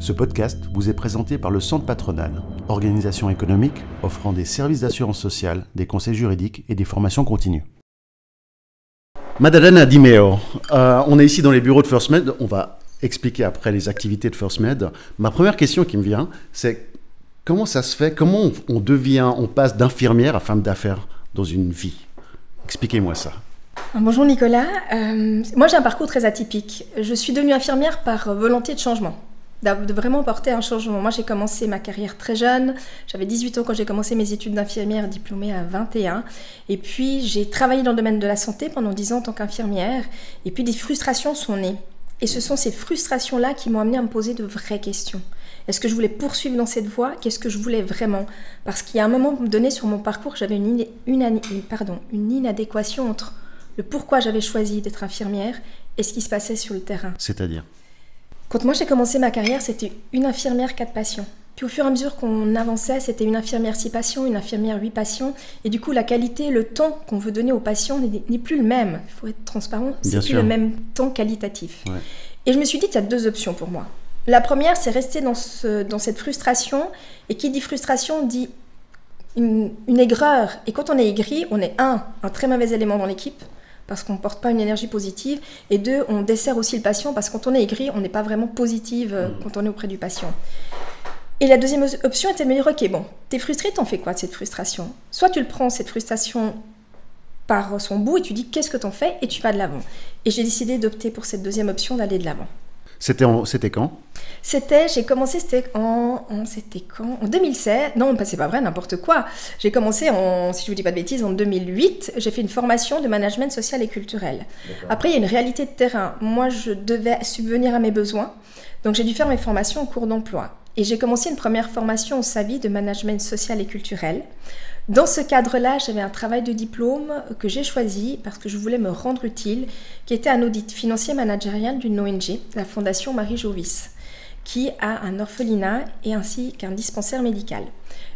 Ce podcast vous est présenté par le Centre Patronal, organisation économique offrant des services d'assurance sociale, des conseils juridiques et des formations continues. Maddalena Di Meo, on est ici dans les bureaux de First Med. On va expliquer après les activités de First Med. Ma première question qui me vient, c'est comment ça se fait, comment on passe d'infirmière à femme d'affaires dans une vie? Expliquez-moi ça. Bonjour Nicolas, moi j'ai un parcours très atypique. Je suis devenue infirmière par volonté de changement, de vraiment porter un changement. Moi j'ai commencé ma carrière très jeune, j'avais 18 ans quand j'ai commencé mes études d'infirmière, diplômée à 21. Et puis j'ai travaillé dans le domaine de la santé pendant 10 ans en tant qu'infirmière. Et puis des frustrations sont nées. Et ce sont ces frustrations-là qui m'ont amenée à me poser de vraies questions. Est-ce que je voulais poursuivre dans cette voie? Qu'est-ce que je voulais vraiment? Parce qu'il y a un moment donné sur mon parcours, j'avais une inadéquation entre le pourquoi j'avais choisi d'être infirmière et ce qui se passait sur le terrain. C'est-à-dire? Quand moi j'ai commencé ma carrière, c'était une infirmière 4 patients. Puis au fur et à mesure qu'on avançait, c'était une infirmière 6 patients, une infirmière 8 patients. Et du coup, la qualité, le temps qu'on veut donner aux patients n'est plus le même. Il faut être transparent, c'est plus le même temps qualitatif. Ouais. Et je me suis dit qu'il y a 2 options pour moi. La première, c'est rester dans cette frustration. Et qui dit frustration dit une aigreur. Et quand on est aigri, on est un très mauvais élément dans l'équipe, parce qu'on ne porte pas une énergie positive, et 2, on dessert aussi le patient, parce que quand on est aigri, on n'est pas vraiment positive quand on est auprès du patient. Et la deuxième option était de me dire, ok, bon, t'es frustré, t'en fais quoi de cette frustration? Soit tu le prends, cette frustration, par son bout, et tu dis, qu'est-ce que t'en fais? Et tu vas de l'avant. Et j'ai décidé d'opter pour cette deuxième option, d'aller de l'avant. C'était quand? J'ai commencé, c'était quand? En 2016. Non, c'est pas vrai, n'importe quoi. J'ai commencé, si je vous dis pas de bêtises, en 2008. J'ai fait une formation de management social et culturel. Après, il y a une réalité de terrain. Moi, je devais subvenir à mes besoins. Donc, j'ai dû faire mes formations en cours d'emploi. Et j'ai commencé une première formation au SAVI de management social et culturel. Dans ce cadre-là, j'avais un travail de diplôme que j'ai choisi parce que je voulais me rendre utile, qui était un audit financier managérial d'une ONG, la Fondation Marie Jovis, qui a un orphelinat et ainsi qu'un dispensaire médical.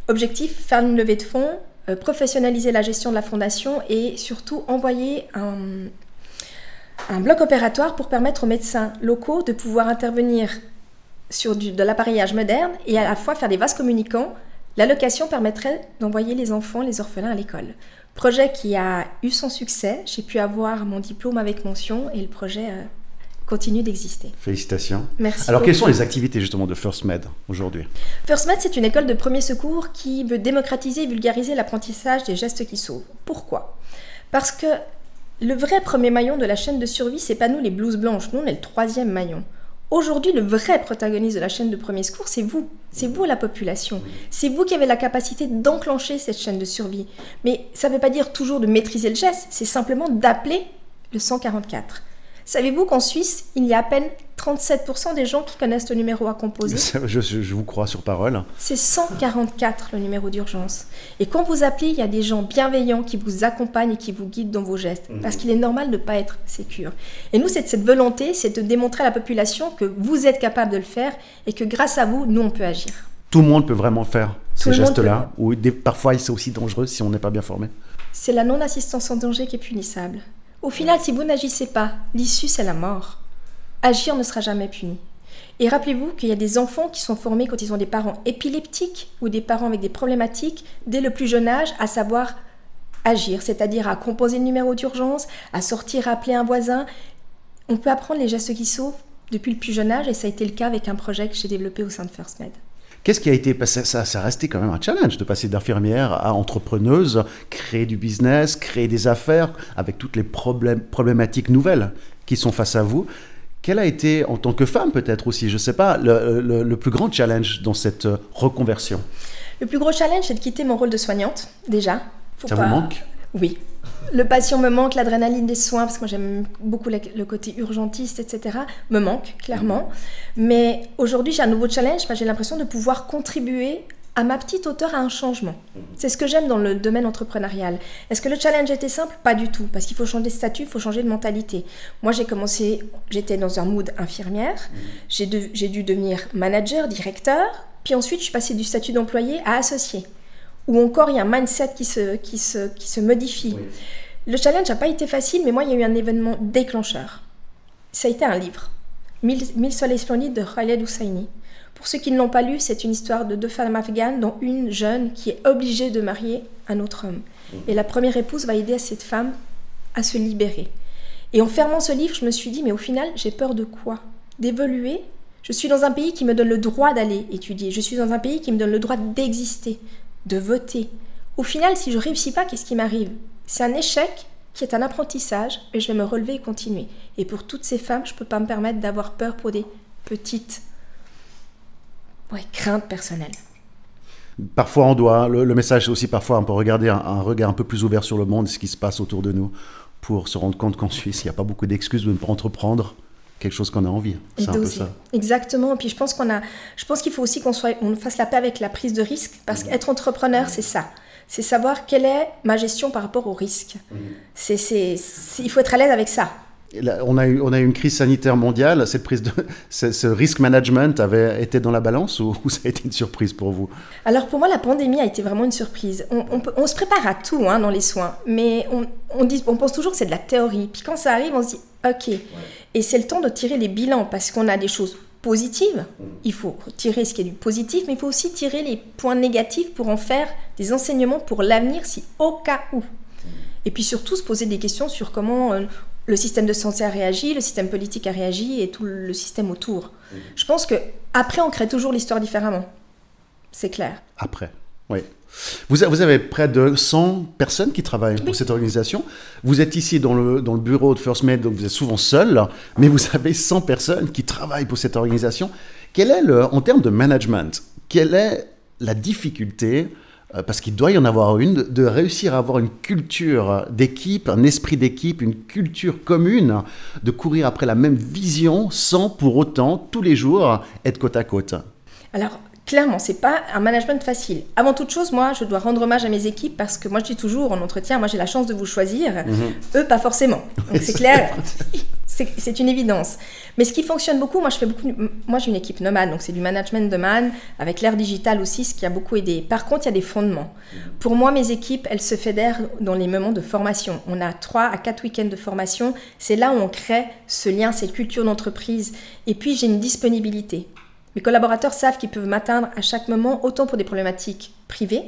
Objectif, faire une levée de fonds, professionnaliser la gestion de la fondation et surtout envoyer un bloc opératoire pour permettre aux médecins locaux de pouvoir intervenir sur de l'appareillage moderne et à la fois faire des vases communicants. L'allocation permettrait d'envoyer les enfants, les orphelins à l'école. Projet qui a eu son succès. J'ai pu avoir mon diplôme avec mention et le projet continue d'exister. Félicitations. Merci. Alors, quelles sont les activités justement de First Med aujourd'hui? First Med, c'est une école de premier secours qui veut démocratiser et vulgariser l'apprentissage des gestes qui sauvent. Pourquoi? Parce que le vrai premier maillon de la chaîne de survie, c'est pas nous les blouses blanches. Nous, on est le 3e maillon. Aujourd'hui, le vrai protagoniste de la chaîne de premier secours, c'est vous. C'est vous, la population. C'est vous qui avez la capacité d'enclencher cette chaîne de survie. Mais ça ne veut pas dire toujours de maîtriser le geste, c'est simplement d'appeler le 144. Savez-vous qu'en Suisse, il y a à peine 37% des gens qui connaissent le numéro à composer? Je vous crois sur parole. C'est 144 le numéro d'urgence. Et quand vous appelez, il y a des gens bienveillants qui vous accompagnent et qui vous guident dans vos gestes. Parce qu'il est normal de ne pas être sécure. Et nous, cette volonté, c'est de démontrer à la population que vous êtes capable de le faire et que grâce à vous, nous, on peut agir. Tout le monde peut vraiment faire ces gestes-là, ou parfois c'est aussi dangereux si on n'est pas bien formé. C'est la non-assistance en danger qui est punissable. Au final, si vous n'agissez pas, l'issue, c'est la mort. Agir ne sera jamais puni. Et rappelez-vous qu'il y a des enfants qui sont formés quand ils ont des parents épileptiques ou des parents avec des problématiques dès le plus jeune âge à savoir agir, c'est-à-dire à composer le numéro d'urgence, à sortir, à appeler un voisin. On peut apprendre les gestes qui sauvent depuis le plus jeune âge et ça a été le cas avec un projet que j'ai développé au sein de First Med. Qu'est-ce qui a été, ça a resté quand même un challenge de passer d'infirmière à entrepreneuse, créer du business, créer des affaires avec toutes les problématiques nouvelles qui sont face à vous. Quel a été, en tant que femme peut-être aussi, je ne sais pas, le plus grand challenge dans cette reconversion? Le plus gros challenge, c'est de quitter mon rôle de soignante, déjà. Ça vous manque? Oui. Le patient me manque, l'adrénaline des soins, parce que moi j'aime beaucoup le côté urgentiste, etc., me manque, clairement. Mais aujourd'hui, j'ai un nouveau challenge, j'ai l'impression de pouvoir contribuer à ma petite hauteur à un changement. C'est ce que j'aime dans le domaine entrepreneurial. Est-ce que le challenge était simple? Pas du tout, parce qu'il faut changer de statut, il faut changer de mentalité. Moi, j'étais dans un mood infirmière, j'ai dû devenir manager, directeur, puis ensuite je suis passée du statut d'employé à associé. Ou encore, il y a un mindset qui se modifie. Oui. Le challenge n'a pas été facile, mais moi, il y a eu un événement déclencheur. Ça a été un livre, 1000 soleils splendides de Khaled Hosseini. Pour ceux qui ne l'ont pas lu, c'est une histoire de 2 femmes afghanes, dont une jeune qui est obligée de marier un autre homme. Et la première épouse va aider cette femme à se libérer. Et en fermant ce livre, je me suis dit, mais au final, j'ai peur de quoi? D'évoluer? Je suis dans un pays qui me donne le droit d'aller étudier. Je suis dans un pays qui me donne le droit d'exister, de voter. Au final, si je ne réussis pas, qu'est-ce qui m'arrive? C'est un échec qui est un apprentissage, et je vais me relever et continuer. Et pour toutes ces femmes, je ne peux pas me permettre d'avoir peur pour des petites craintes personnelles. Parfois, on doit, le message c'est aussi parfois, on peut regarder un regard un peu plus ouvert sur le monde, ce qui se passe autour de nous, pour se rendre compte qu'en Suisse, il n'y a pas beaucoup d'excuses de ne pas entreprendre quelque chose qu'on a envie. C'est un peu ça. Exactement. Et puis je pense qu'il faut aussi qu'on fasse la paix avec la prise de risque, parce qu'être entrepreneur, c'est ça. C'est savoir quelle est ma gestion par rapport au risque. Il faut être à l'aise avec ça. Là, on a eu une crise sanitaire mondiale. Ce risk management avait été dans la balance ou ça a été une surprise pour vous? Alors pour moi, la pandémie a été vraiment une surprise. On se prépare à tout dans les soins, mais on pense toujours que c'est de la théorie. Puis quand ça arrive, on se dit OK. Ouais. Et c'est le temps de tirer les bilans parce qu'on a des choses positives. Il faut tirer ce qui est du positif, mais il faut aussi tirer les points négatifs pour en faire des enseignements pour l'avenir, si au cas où. Et puis surtout se poser des questions sur comment le système de santé a réagi, le système politique a réagi et tout le système autour. Je pense qu'après, on crée toujours l'histoire différemment. C'est clair. Après, oui. Vous avez près de 100 personnes qui travaillent pour cette organisation. Vous êtes ici dans le bureau de First Med, donc vous êtes souvent seul, mais vous avez 100 personnes qui travaillent pour cette organisation. En termes de management, quelle est la difficulté, parce qu'il doit y en avoir une, de réussir à avoir une culture d'équipe, un esprit d'équipe, une culture commune, de courir après la même vision sans pour autant, tous les jours, être côte à côte? Alors, clairement, c'est pas un management facile. Avant toute chose, moi, je dois rendre hommage à mes équipes parce que moi, je dis toujours en entretien, moi, j'ai la chance de vous choisir. Eux, pas forcément. Donc, c'est clair, c'est une évidence. Mais ce qui fonctionne beaucoup, moi, j'ai une équipe nomade, donc c'est du management de man, avec l'ère digitale aussi, ce qui a beaucoup aidé. Par contre, il y a des fondements. Pour moi, mes équipes, elles se fédèrent dans les moments de formation. On a 3 à 4 week-ends de formation. C'est là où on crée ce lien, cette culture d'entreprise. Et puis, j'ai une disponibilité. Mes collaborateurs savent qu'ils peuvent m'atteindre à chaque moment, autant pour des problématiques privées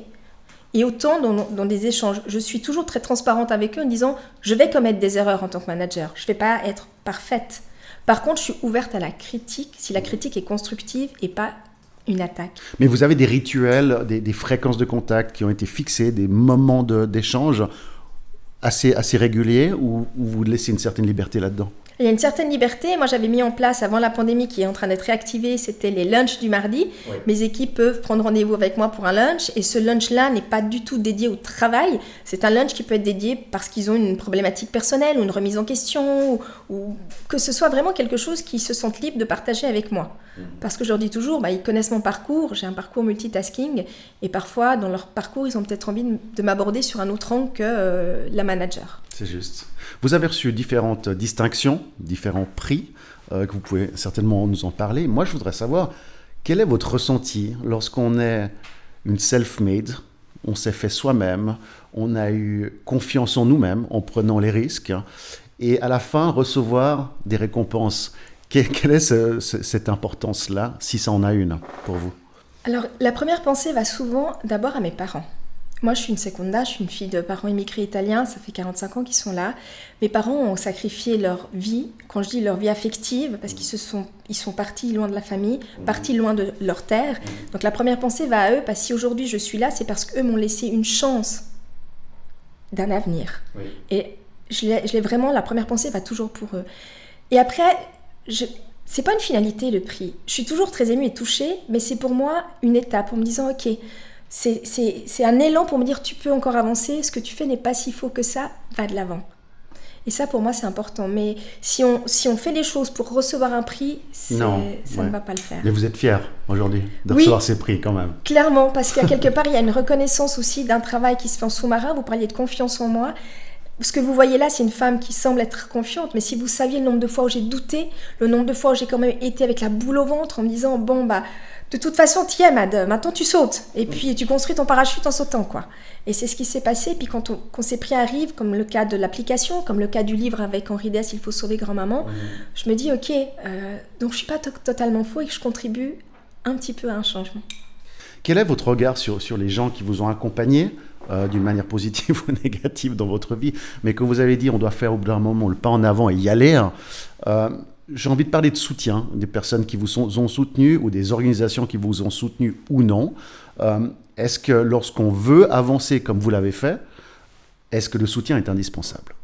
et autant dans des échanges. Je suis toujours très transparente avec eux en disant « je vais commettre des erreurs en tant que manager, je ne vais pas être parfaite ». Par contre, je suis ouverte à la critique si la critique est constructive et pas une attaque. Mais vous avez des rituels, des fréquences de contact qui ont été fixées, des moments d'échange assez réguliers ou vous laissez une certaine liberté là-dedans? Il y a une certaine liberté. Moi, j'avais mis en place, avant la pandémie qui est en train d'être réactivée, c'était les lunchs du mardi. Oui. Mes équipes peuvent prendre rendez-vous avec moi pour un lunch. Et ce lunch-là n'est pas du tout dédié au travail. C'est un lunch qui peut être dédié parce qu'ils ont une problématique personnelle ou une remise en question ou que ce soit vraiment quelque chose qu'ils se sentent libres de partager avec moi. Parce que je leur dis toujours, ils connaissent mon parcours. J'ai un parcours multitasking. Et parfois, dans leur parcours, ils ont peut-être envie de m'aborder sur un autre angle que la manager. C'est juste. Vous avez reçu différentes distinctions, différents prix, que vous pouvez certainement nous en parler. Moi, je voudrais savoir, quel est votre ressenti lorsqu'on est une self-made, on s'est fait soi-même, on a eu confiance en nous-mêmes en prenant les risques, et à la fin, recevoir des récompenses. Quelle est cette importance-là, si ça en a une pour vous? Alors, la première pensée va souvent d'abord à mes parents. Moi, je suis une seconda, je suis une fille de parents immigrés italiens, ça fait 45 ans qu'ils sont là. Mes parents ont sacrifié leur vie, quand je dis leur vie affective, parce qu'ils sont partis loin de la famille, partis loin de leur terre. Donc la première pensée va à eux, parce que si aujourd'hui je suis là, c'est parce qu'eux m'ont laissé une chance d'un avenir. Oui. Et je l'ai vraiment, la première pensée va toujours pour eux. Et après, c'est pas une finalité le prix. Je suis toujours très émue et touchée, mais c'est pour moi une étape en me disant, ok, c'est un élan pour me dire tu peux encore avancer, ce que tu fais n'est pas si faux que ça, va de l'avant. Et ça pour moi c'est important, mais si on fait les choses pour recevoir un prix, ça ne va pas le faire. Mais vous êtes fière aujourd'hui de recevoir ces prix quand même? Clairement, parce qu'à quelque part il y a une reconnaissance aussi d'un travail qui se fait en sous-marin. Vous parliez de confiance en moi. Ce que vous voyez là, c'est une femme qui semble être confiante, mais si vous saviez le nombre de fois où j'ai douté, le nombre de fois où j'ai quand même été avec la boule au ventre en me disant bon de toute façon, t'y es, Mad. Maintenant, tu sautes. Et puis, tu construis ton parachute en sautant, quoi. Et c'est ce qui s'est passé. Puis, quand ces prix arrivent, comme le cas de l'application, comme le cas du livre avec Henri Dess, Il faut sauver grand-maman, je me dis, ok, donc je suis pas totalement faux et que je contribue un petit peu à un changement. Quel est votre regard sur les gens qui vous ont accompagné d'une manière positive ou négative dans votre vie, mais que vous avez dit on doit faire au bout d'un moment le pas en avant et y aller, j'ai envie de parler de soutien, des personnes qui vous ont soutenu ou des organisations qui vous ont soutenu ou non. Est-ce que lorsqu'on veut avancer comme vous l'avez fait, est-ce que le soutien est indispensable?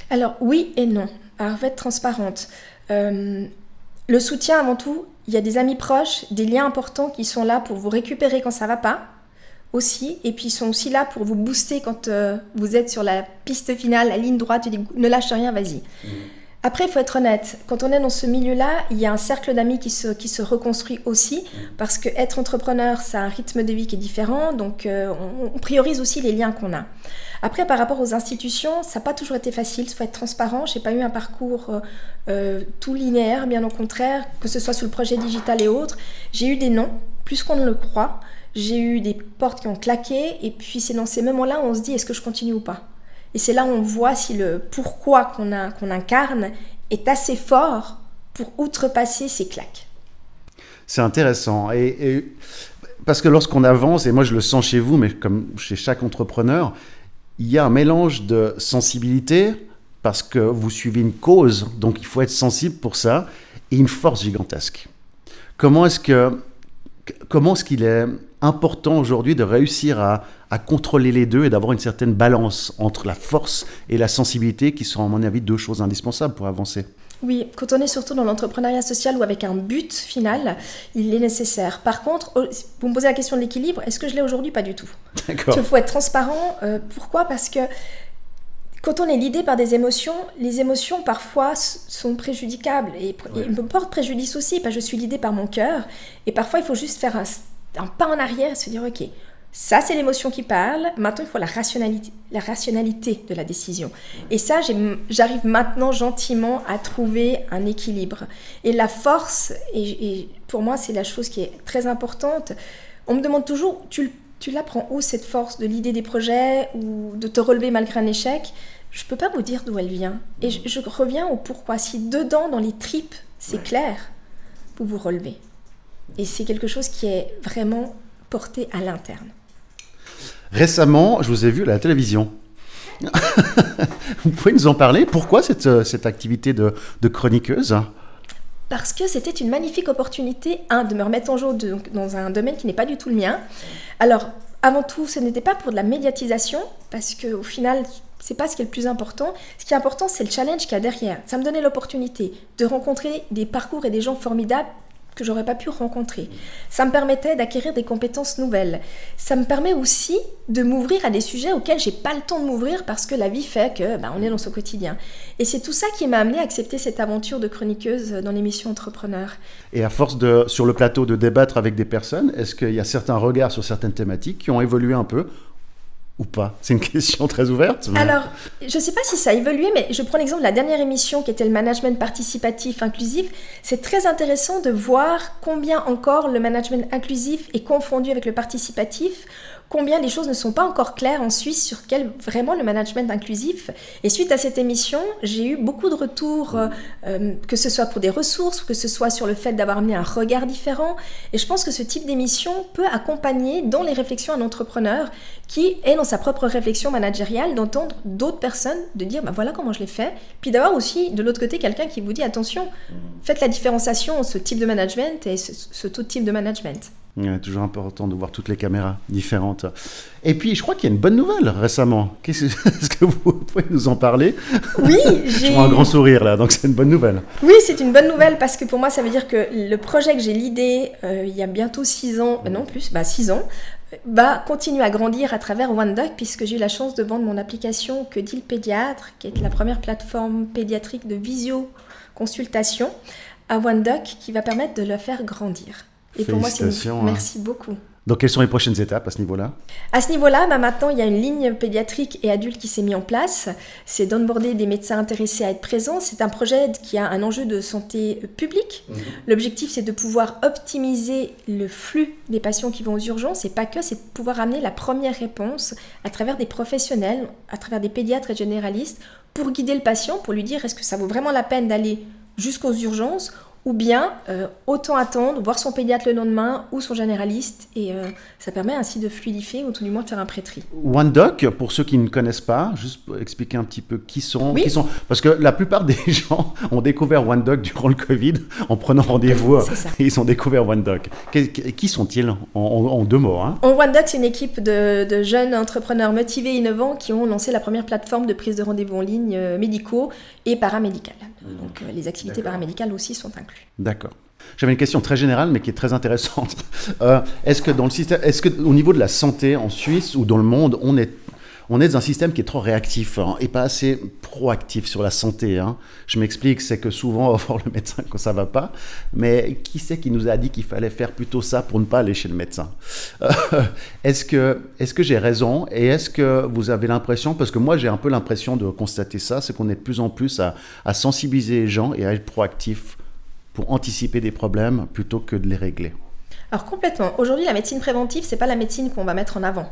Alors oui et non. Alors, je vais être transparente. Le soutien, avant tout, il y a des amis proches, des liens importants qui sont là pour vous récupérer quand ça ne va pas, aussi. Et puis, ils sont aussi là pour vous booster quand vous êtes sur la piste finale, la ligne droite, tu dis ne lâche rien, vas-y. Après, il faut être honnête. Quand on est dans ce milieu-là, il y a un cercle d'amis qui se reconstruit aussi, parce qu'être entrepreneur, c'est un rythme de vie qui est différent, donc on priorise aussi les liens qu'on a. Après, par rapport aux institutions, ça n'a pas toujours été facile, il faut être transparent. Je n'ai pas eu un parcours tout linéaire, bien au contraire, que ce soit sur le projet digital et autres. J'ai eu des non, plus qu'on ne le croit. J'ai eu des portes qui ont claqué, et puis c'est dans ces moments-là où on se dit, est-ce que je continue ou pas? Et c'est là où on voit si le pourquoi qu'on incarne est assez fort pour outrepasser ces claques. C'est intéressant. Et parce que lorsqu'on avance, et moi je le sens chez vous, mais comme chez chaque entrepreneur, il y a un mélange de sensibilité, parce que vous suivez une cause, donc il faut être sensible pour ça, et une force gigantesque. Comment est-ce qu'il est important aujourd'hui de réussir à contrôler les deux et d'avoir une certaine balance entre la force et la sensibilité qui sont à mon avis deux choses indispensables pour avancer? Oui, quand on est surtout dans l'entrepreneuriat social ou avec un but final, il est nécessaire. Par contre, vous me posez la question de l'équilibre, est-ce que je l'ai aujourd'hui? Pas du tout. D'accord. Il faut être transparent. Pourquoi? Parce que quand on est guidé par des émotions, les émotions parfois sont préjudicables et me portent préjudice aussi, parce que je suis guidée par mon cœur. Et parfois, il faut juste faire un pas en arrière et se dire, ok, ça c'est l'émotion qui parle, maintenant il faut la rationalité de la décision. Et ça, j'arrive maintenant gentiment à trouver un équilibre. Et la force, et pour moi c'est la chose qui est très importante, on me demande toujours, tu l'apprends où cette force de l'idée des projets ou de te relever malgré un échec? Je ne peux pas vous dire d'où elle vient. Et je reviens au pourquoi. Si dedans, dans les tripes, c'est clair, vous vous relevez. Et c'est quelque chose qui est vraiment porté à l'interne. Récemment, je vous ai vu à la télévision. Vous pouvez nous en parler? Pourquoi cette activité de chroniqueuse? Parce que c'était une magnifique opportunité, de me remettre en jeu dans un domaine qui n'est pas du tout le mien. Alors, avant tout, ce n'était pas pour de la médiatisation, parce qu'au final, c'est pas ce qui est le plus important. Ce qui est important, c'est le challenge qu'il y a derrière. Ça me donnait l'opportunité de rencontrer des parcours et des gens formidables que j'aurais pas pu rencontrer. Ça me permettait d'acquérir des compétences nouvelles. Ça me permet aussi de m'ouvrir à des sujets auxquels j'ai pas le temps de m'ouvrir parce que la vie fait que on est dans son quotidien. Et c'est tout ça qui m'a amené à accepter cette aventure de chroniqueuse dans l'émission Entrepreneur. Et à force sur le plateau de débattre avec des personnes, est-ce qu'il y a certains regards sur certaines thématiques qui ont évolué un peu ou pas? C'est une question très ouverte. Mais... Alors, je ne sais pas si ça a évolué, mais je prends l'exemple de la dernière émission qui était le management participatif inclusif. C'est très intéressant de voir combien encore le management inclusif est confondu avec le participatif, combien les choses ne sont pas encore claires en Suisse sur quel vraiment le management inclusif. Et suite à cette émission, j'ai eu beaucoup de retours, que ce soit pour des ressources, que ce soit sur le fait d'avoir amené un regard différent. Et je pense que ce type d'émission peut accompagner dans les réflexions un entrepreneur qui est dans sa propre réflexion managériale, d'entendre d'autres personnes, de dire voilà comment je l'ai fait, puis d'avoir aussi de l'autre côté quelqu'un qui vous dit attention, faites la différenciation entre ce type de management et ce autre type de management. C'est toujours important de voir toutes les caméras différentes. Et puis, je crois qu'il y a une bonne nouvelle récemment. Est-ce que vous pouvez nous en parler? Oui, Je vois un grand sourire là, donc c'est une bonne nouvelle. Oui, c'est une bonne nouvelle parce que pour moi, ça veut dire que le projet que j'ai l'idée il y a bientôt 6 ans, non plus, 6 ans, va continuer à grandir à travers OneDoc puisque j'ai eu la chance de vendre mon application Que dit le pédiatre, qui est la première plateforme pédiatrique de visio-consultation à OneDoc qui va permettre de le faire grandir. Et pour moi, merci beaucoup. Donc, quelles sont les prochaines étapes à ce niveau-là? À ce niveau-là, maintenant, il y a une ligne pédiatrique et adulte qui s'est mise en place. C'est d'onboarder des médecins intéressés à être présents. C'est un projet qui a un enjeu de santé publique. L'objectif, c'est de pouvoir optimiser le flux des patients qui vont aux urgences. Et pas que, c'est de pouvoir amener la première réponse à travers des professionnels, à travers des pédiatres et généralistes, pour guider le patient, pour lui dire est-ce que ça vaut vraiment la peine d'aller jusqu'aux urgences ou bien autant attendre, voir son pédiatre le lendemain ou son généraliste, et ça permet ainsi de fluidifier ou tout du moins de faire un pré-tri. OneDoc, pour ceux qui ne connaissent pas, juste pour expliquer un petit peu qui sont, Oui. parce que la plupart des gens ont découvert OneDoc durant le Covid en prenant rendez-vous. C'est ça. Ils ont découvert OneDoc. Qui sont-ils en 2 mots, hein? OneDoc, c'est une équipe de jeunes entrepreneurs motivés et innovants qui ont lancé la première plateforme de prise de rendez-vous en ligne médicaux et paramédicales. Donc les activités paramédicales aussi sont incluses. D'accord. J'avais une question très générale, mais qui est très intéressante. Est-ce que au niveau de la santé en Suisse ou dans le monde, on est dans un système qui est trop réactif, hein, et pas assez proactif sur la santé, hein. Je m'explique, c'est que souvent on va voir le médecin quand ça va pas, mais qui c'est qui nous a dit qu'il fallait faire plutôt ça pour ne pas aller chez le médecin? Est-ce que j'ai raison, et est-ce que vous avez l'impression, parce que moi j'ai un peu l'impression de constater ça, c'est qu'on est de plus en plus à sensibiliser les gens et à être proactif pour anticiper des problèmes plutôt que de les régler? Alors complètement. Aujourd'hui, la médecine préventive, c'est pas la médecine qu'on va mettre en avant.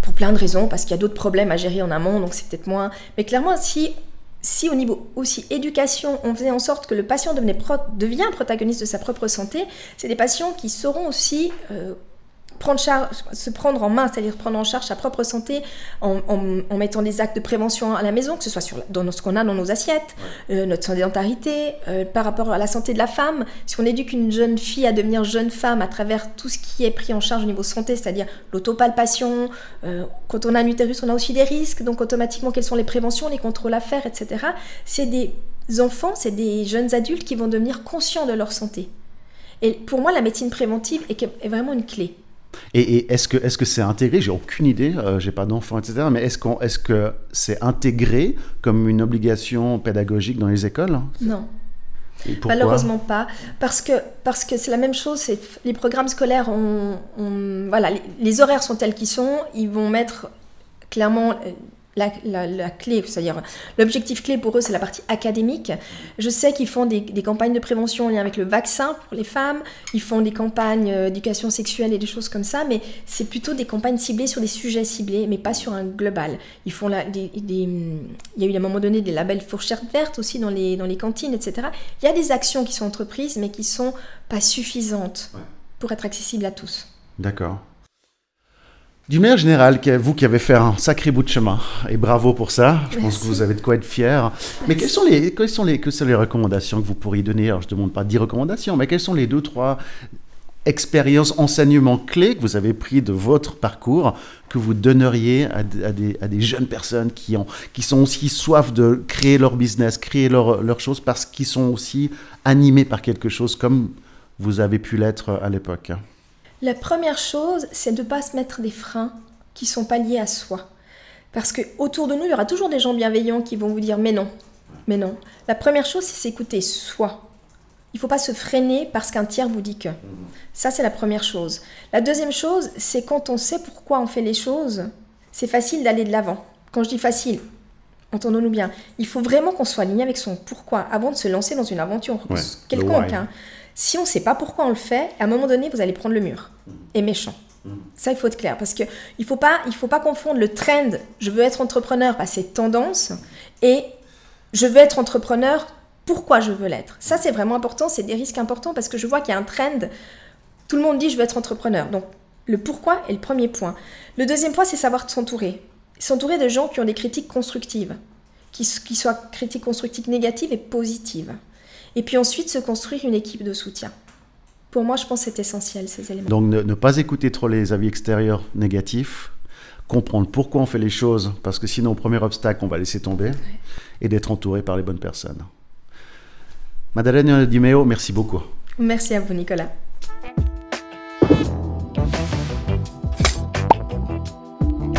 Pour plein de raisons, parce qu'il y a d'autres problèmes à gérer en amont, donc c'est peut-être moins. Mais clairement, si au niveau aussi éducation, on faisait en sorte que le patient devient protagoniste de sa propre santé, c'est des patients qui sauront aussi se prendre en main, c'est-à-dire prendre en charge sa propre santé en mettant des actes de prévention à la maison, que ce soit dans ce qu'on a dans nos assiettes, notre sédentarité, par rapport à la santé de la femme. Si on éduque une jeune fille à devenir jeune femme à travers tout ce qui est pris en charge au niveau santé, c'est-à-dire l'autopalpation, quand on a un utérus, on a aussi des risques, donc automatiquement, quelles sont les préventions, les contrôles à faire, etc. C'est des enfants, c'est des jeunes adultes qui vont devenir conscients de leur santé. Et pour moi, la médecine préventive est vraiment une clé. Et est-ce que c'est intégré? J'ai aucune idée, j'ai pas d'enfant, etc. Mais est-ce que c'est intégré comme une obligation pédagogique dans les écoles? Non. Et pourquoi? Malheureusement pas, parce que c'est la même chose. Les programmes scolaires, voilà, les horaires sont tels qu'ils sont. Ils vont mettre clairement la clé, c'est-à-dire l'objectif clé pour eux, c'est la partie académique. Je sais qu'ils font des campagnes de prévention en lien avec le vaccin pour les femmes, ils font des campagnes d'éducation sexuelle et des choses comme ça, mais c'est plutôt des campagnes ciblées sur des sujets ciblés, mais pas sur un global. Ils font il y a eu à un moment donné des labels fourchette verte aussi dans les cantines, etc. Il y a des actions qui sont entreprises, mais qui ne sont pas suffisantes pour être accessibles à tous. D'accord. D'une manière générale, vous qui avez fait un sacré bout de chemin, et bravo pour ça, je pense que vous avez de quoi être fier. Mais quelles sont les recommandations que vous pourriez donner? Alors je ne demande pas 10 recommandations, mais quelles sont les 2-3 expériences, enseignements clés que vous avez pris de votre parcours, que vous donneriez à des jeunes personnes qui sont aussi soif de créer leur business, créer leur chose, parce qu'ils sont aussi animés par quelque chose comme vous avez pu l'être à l'époque? La première chose, c'est de ne pas se mettre des freins qui ne sont pas liés à soi. Parce qu'autour de nous, il y aura toujours des gens bienveillants qui vont vous dire « mais non, mais non ». La première chose, c'est s'écouter soi. Il ne faut pas se freiner parce qu'un tiers vous dit que. Ça, c'est la première chose. La deuxième chose, c'est quand on sait pourquoi on fait les choses, c'est facile d'aller de l'avant. Quand je dis facile, entendons-nous bien, il faut vraiment qu'on soit aligné avec son pourquoi avant de se lancer dans une aventure quelconque. Si on ne sait pas pourquoi on le fait, à un moment donné, vous allez prendre le mur. Et méchant. Ça, il faut être clair. Parce qu'il ne faut pas confondre le trend « je veux être entrepreneur » c'est tendance, et « je veux être entrepreneur, pourquoi je veux l'être ». Ça, c'est vraiment important. C'est des risques importants parce que je vois qu'il y a un trend. Tout le monde dit « je veux être entrepreneur ». Donc, le pourquoi est le premier point. Le deuxième point, c'est savoir s'entourer. S'entourer de gens qui ont des critiques constructives, qui soient critiques constructives négatives et positives. Et puis ensuite, se construire une équipe de soutien. Pour moi, je pense que c'est essentiel, ces éléments. Donc, ne pas écouter trop les avis extérieurs négatifs, comprendre pourquoi on fait les choses, parce que sinon, au premier obstacle, on va laisser tomber, et d'être entouré par les bonnes personnes. Madalena Di Meo, merci beaucoup. Merci à vous, Nicolas.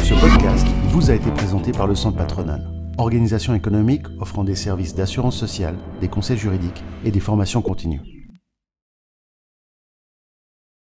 Ce podcast vous a été présenté par le Centre Patronal, organisation économique offrant des services d'assurance sociale, des conseils juridiques et des formations continues.